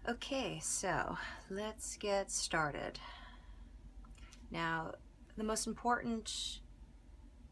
Okay, so let's get started. Now, the most important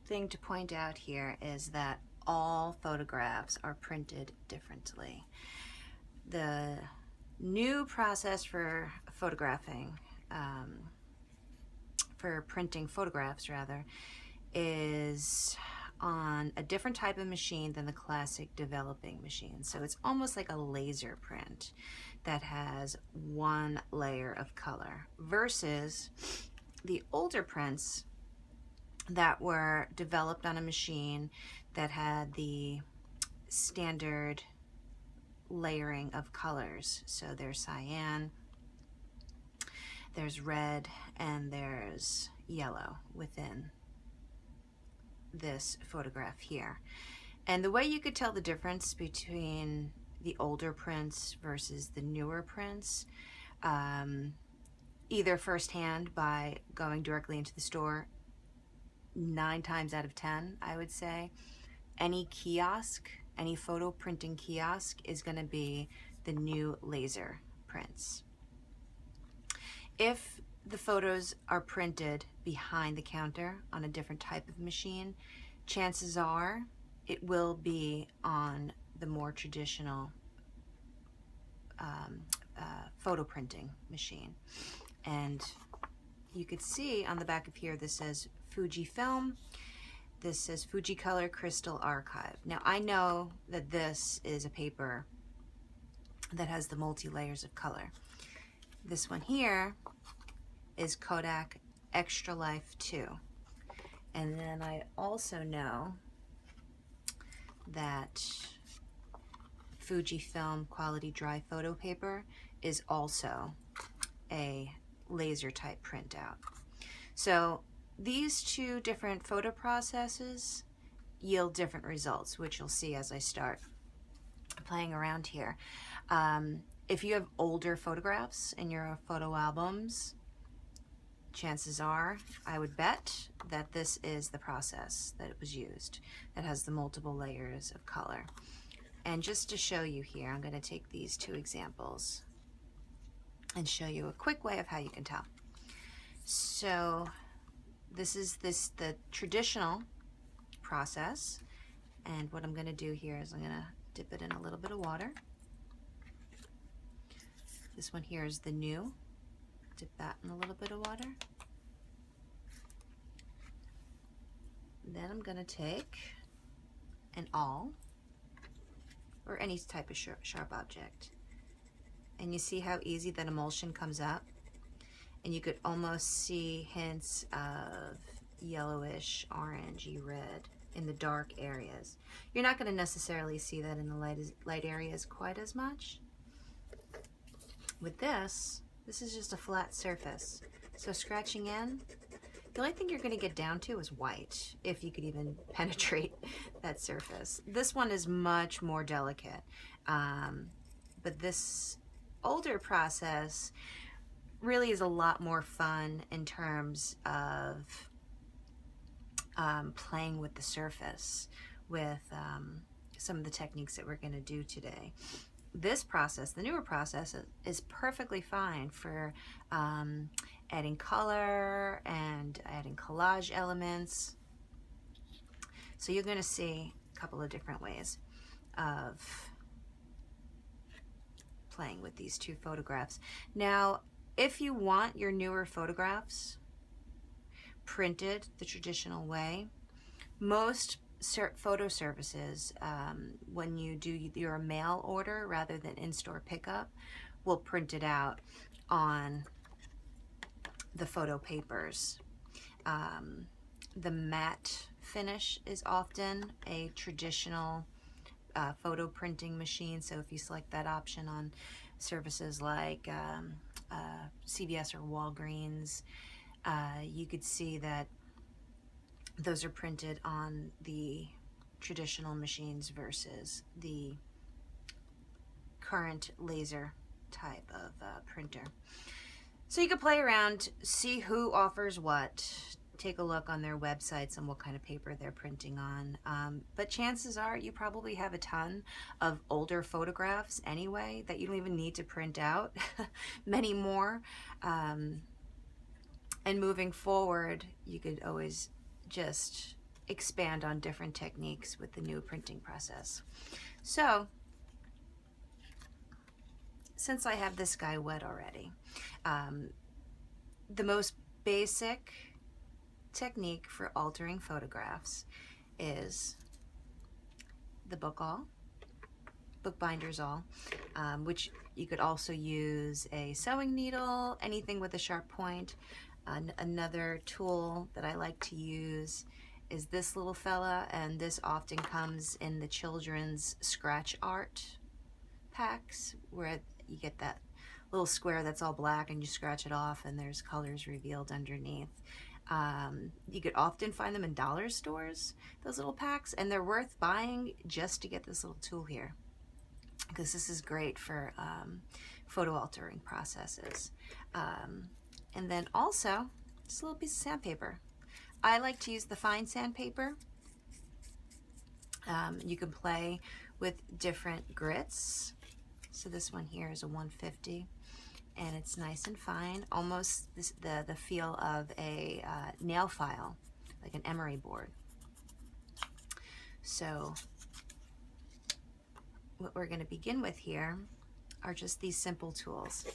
thing to point out here is that all photographs are printed differently. The new process for photographing, for printing photographs rather, is on a different type of machine than the classic developing machine. So it's almost like a laser print that has one layer of color versus the older prints that were developed on a machine that had the standard layering of colors. So there's cyan, there's red, and there's yellow within this photograph here. And the way you could tell the difference between the older prints versus the newer prints, either firsthand by going directly into the store, 9 times out of 10, I would say, any kiosk, any photo printing kiosk is going to be the new laser prints. If the photos are printed behind the counter on a different type of machine, chances are it will be on the more traditional photo printing machine. And you could see on the back of here, this says Fujifilm. This says Fujicolor Crystal Archive. Now I know that this is a paper that has the multi-layers of color. This one here is Kodak Extra Life 2. And then I also know that Fujifilm Quality Dry Photo Paper is also a laser type printout. So these two different photo processes yield different results, which you'll see as I start playing around here. If you have older photographs in your photo albums, chances are, I would bet, that this is the process that it was used, that has the multiple layers of color. And just to show you here, I'm going to take these two examples and show you a quick way of how you can tell. So this is the traditional process, and what I'm going to do here is I'm going to dip it in a little bit of water. This one here is the new. Dip that in a little bit of water. Then I'm going to take an awl or any type of sharp object, and you see how easy that emulsion comes up, and you could almost see hints of yellowish, orangey red in the dark areas. You're not going to necessarily see that in the light areas quite as much. With this is just a flat surface, so scratching in, the only thing you're going to get down to is white, if you could even penetrate that surface. This one is much more delicate, but this older process really is a lot more fun in terms of playing with the surface with some of the techniques that we're going to do today. This process, the newer process, is perfectly fine for adding color and adding collage elements. So you're going to see a couple of different ways of playing with these two photographs. Now, if you want your newer photographs printed the traditional way, most photo services, when you do your mail order rather than in-store pickup, will print it out on the photo papers. The matte finish is often a traditional photo printing machine, so if you select that option on services like CVS or Walgreens, you could see that those are printed on the traditional machines versus the current laser type of printer. So you can play around, see who offers what, take a look on their websites and what kind of paper they're printing on. But chances are you probably have a ton of older photographs anyway that you don't even need to print out many more. And moving forward, you could always just expand on different techniques with the new printing process. So, since I have this guy wet already, the most basic technique for altering photographs is the bookbinders awl, which you could also use a sewing needle, anything with a sharp point. Another tool that I like to use is this little fella, and this often comes in the children's scratch art packs, where you get that little square that's all black and you scratch it off and there's colors revealed underneath. You could often find them in dollar stores, those little packs, and they're worth buying just to get this little tool here, because this is great for photo altering processes. And then also, just a little piece of sandpaper. I like to use the fine sandpaper. You can play with different grits. So this one here is a 150, and it's nice and fine, almost the feel of a nail file, like an emery board. So what we're going to begin with here are just these simple tools.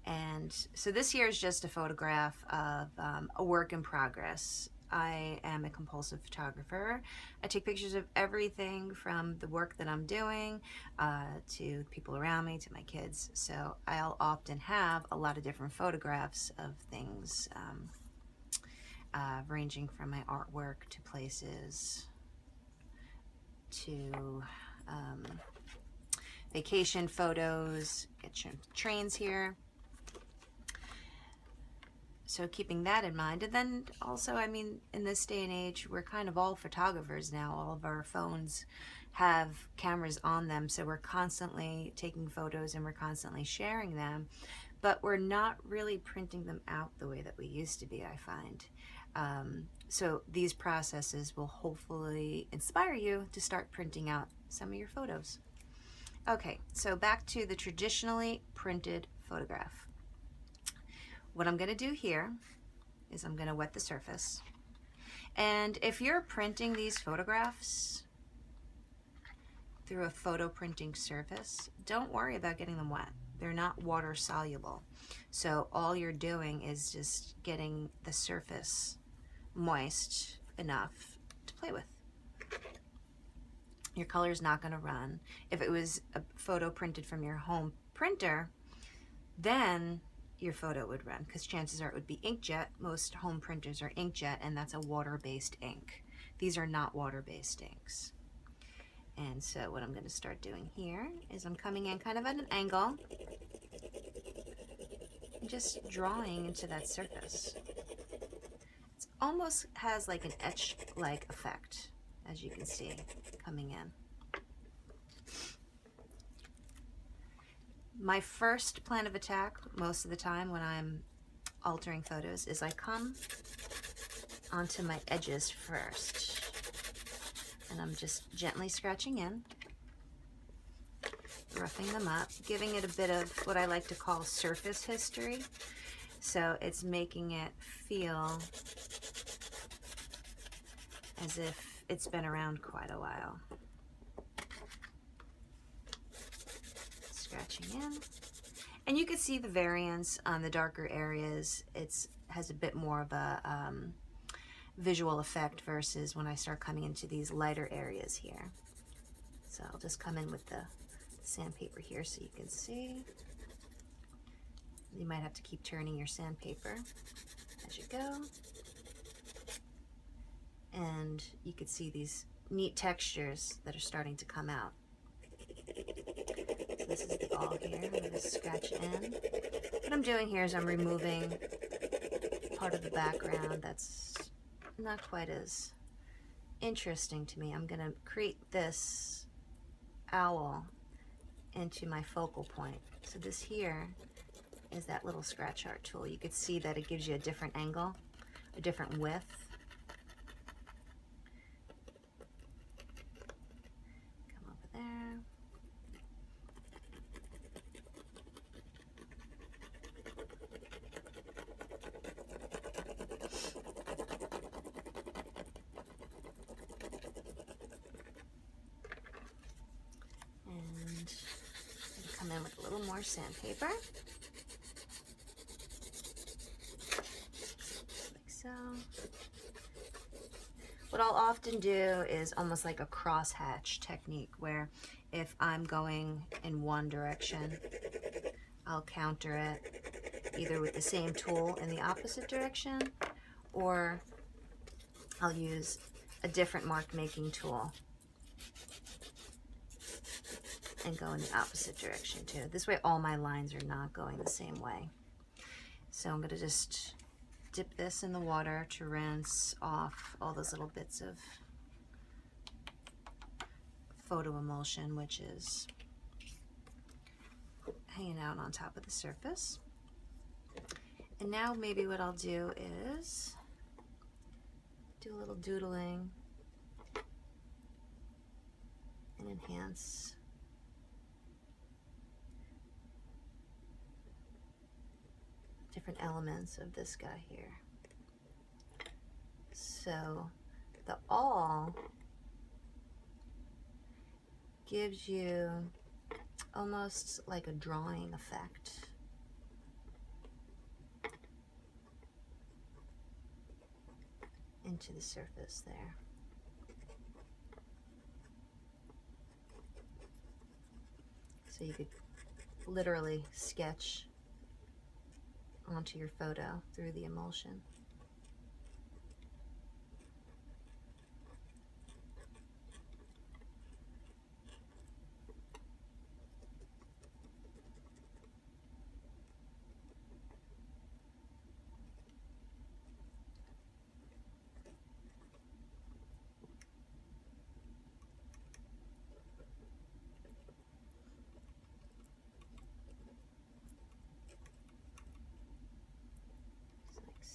And so this here is just a photograph of a work in progress. I am a compulsive photographer. I take pictures of everything from the work that I'm doing to people around me, to my kids. So I'll often have a lot of different photographs of things, ranging from my artwork to places, to vacation photos. Get your trains here. So keeping that in mind. And then also, I mean, in this day and age, we're kind of all photographers now. All of our phones have cameras on them, so we're constantly taking photos and we're constantly sharing them, but we're not really printing them out the way that we used to be, I find. So these processes will hopefully inspire you to start printing out some of your photos. Okay, so back to the traditionally printed photograph. What I'm going to do here is I'm going to wet the surface. And if you're printing these photographs through a photo printing surface, don't worry about getting them wet. They're not water soluble. So all you're doing is just getting the surface moist enough to play with. Your color's not going to run. If it was a photo printed from your home printer, then your photo would run, because chances are it would be inkjet. Most home printers are inkjet, and that's a water-based ink. These are not water-based inks. And so what I'm going to start doing here is I'm coming in kind of at an angle and just drawing into that surface. It almost has like an etch-like effect, as you can see, coming in. My first plan of attack, most of the time when I'm altering photos, is I come onto my edges first. And I'm just gently scratching in, roughing them up, giving it a bit of what I like to call surface history. So it's making it feel as if it's been around quite a while. Scratching in. And you can see the variance on the darker areas. It has a bit more of a visual effect versus when I start coming into these lighter areas here. So I'll just come in with the sandpaper here so you can see. You might have to keep turning your sandpaper as you go. And you can see these neat textures that are starting to come out. So this is the ball here. I'm going to scratch in. What I'm doing here is I'm removing part of the background that's not quite as interesting to me. I'm going to create this owl into my focal point. So this here is that little scratch art tool. You could see that it gives you a different angle, a different width. come in with a little more sandpaper. Like so. What I'll often do is almost like a crosshatch technique, where if I'm going in one direction, I'll counter it either with the same tool in the opposite direction, or I'll use a different mark making tool and go in the opposite direction too. This way all my lines are not going the same way. So I'm gonna just dip this in the water to rinse off all those little bits of photo emulsion, which is hanging out on top of the surface. And now maybe what I'll do is do a little doodling and enhance different elements of this guy here. So the all gives you almost like a drawing effect. Into the surface there. So you could literally sketch onto your photo through the emulsion.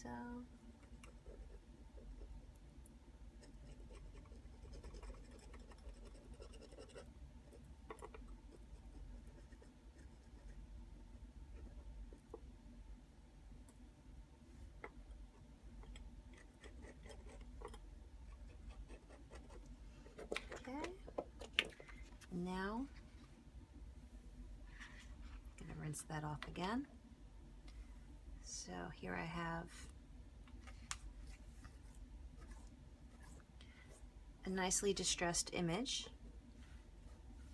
So okay, now I'm going to rinse that off again. So here I have a nicely distressed image.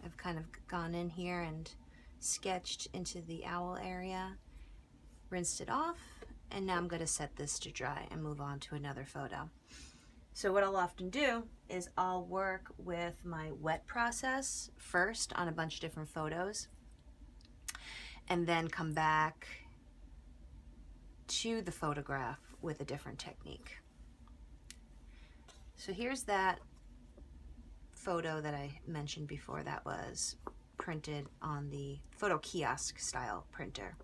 I've kind of gone in here and sketched into the owl area, rinsed it off, and now I'm going to set this to dry and move on to another photo. So what I'll often do is I'll work with my wet process first on a bunch of different photos, and then come back to the photograph with a different technique. So here's that photo that I mentioned before that was printed on the photo kiosk style printer.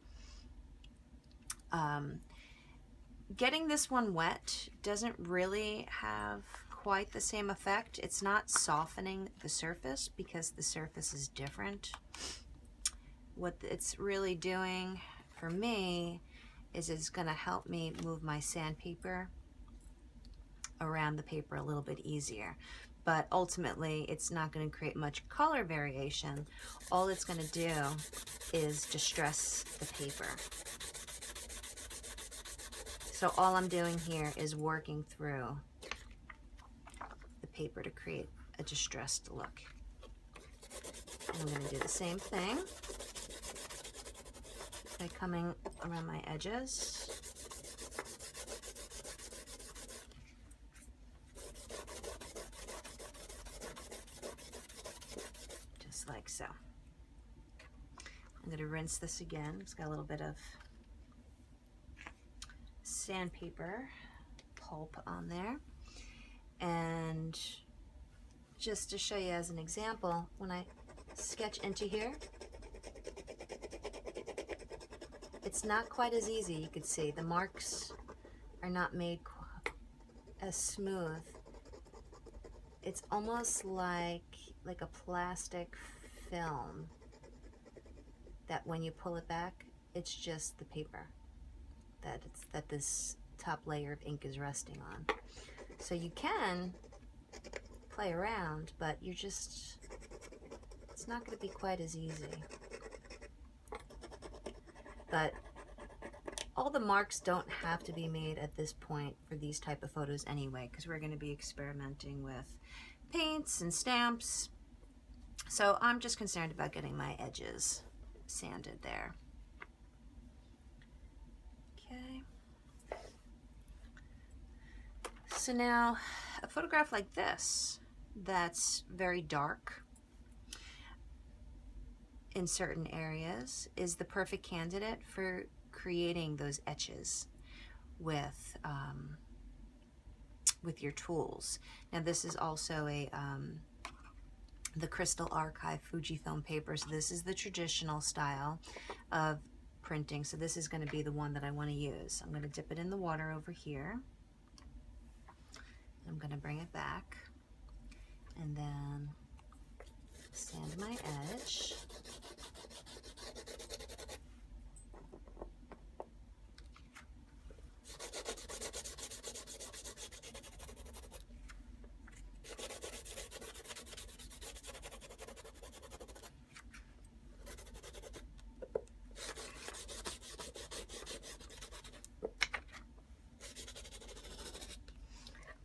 Getting this one wet doesn't really have quite the same effect. It's not softening the surface because the surface is different. What it's really doing for me is it's going to help me move my sandpaper around the paper a little bit easier. But ultimately, it's not going to create much color variation. All it's going to do is distress the paper. So all I'm doing here is working through the paper to create a distressed look. And I'm going to do the same thing by coming around my edges. Just like so. I'm going to rinse this again. It's got a little bit of sandpaper pulp on there. And just to show you as an example, when I sketch into here, it's not quite as easy. You could see the marks are not made as smooth. It's almost like a plastic film that when you pull it back, it's just the paper that this top layer of ink is resting on. So you can play around, but it's not going to be quite as easy. But all the marks don't have to be made at this point for these type of photos anyway, because we're going to be experimenting with paints and stamps. So I'm just concerned about getting my edges sanded there. Okay. So now a photograph like this that's very dark in certain areas is the perfect candidate for creating those etches with your tools. Now this is also a the Crystal Archive Fujifilm paper, so this is the traditional style of printing. So this is going to be the one that I want to use. I'm going to dip it in the water over here. I'm going to bring it back and then sand my edge.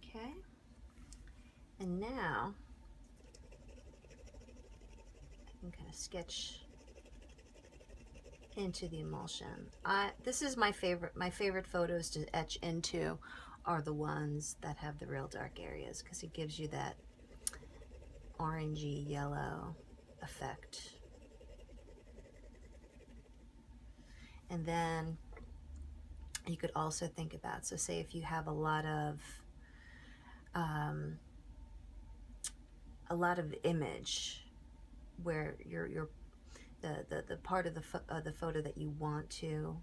Okay, and now I can kind of sketch into the emulsion. This is my favorite. My favorite photos to etch into are the ones that have the real dark areas, because it gives you that orangey yellow effect. And then you could also think about, so say if you have a lot of image where the part of the photo that you want to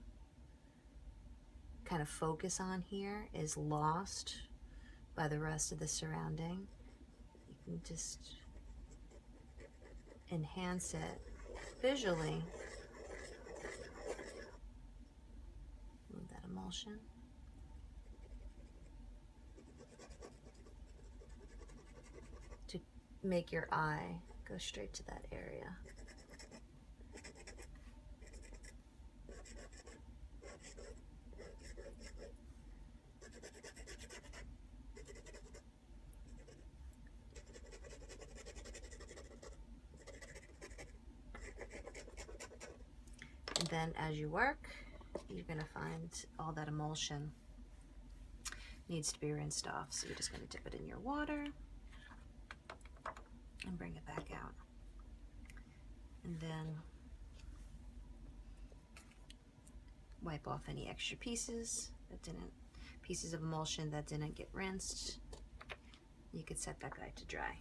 kind of focus on here is lost by the rest of the surrounding, you can just enhance it visually. Move that emulsion. To make your eye go straight to that area. And then as you work, you're going to find all that emulsion needs to be rinsed off. So you're just going to dip it in your water and bring it back out. And then wipe off any extra pieces of emulsion that didn't get rinsed. You could set that guy to dry.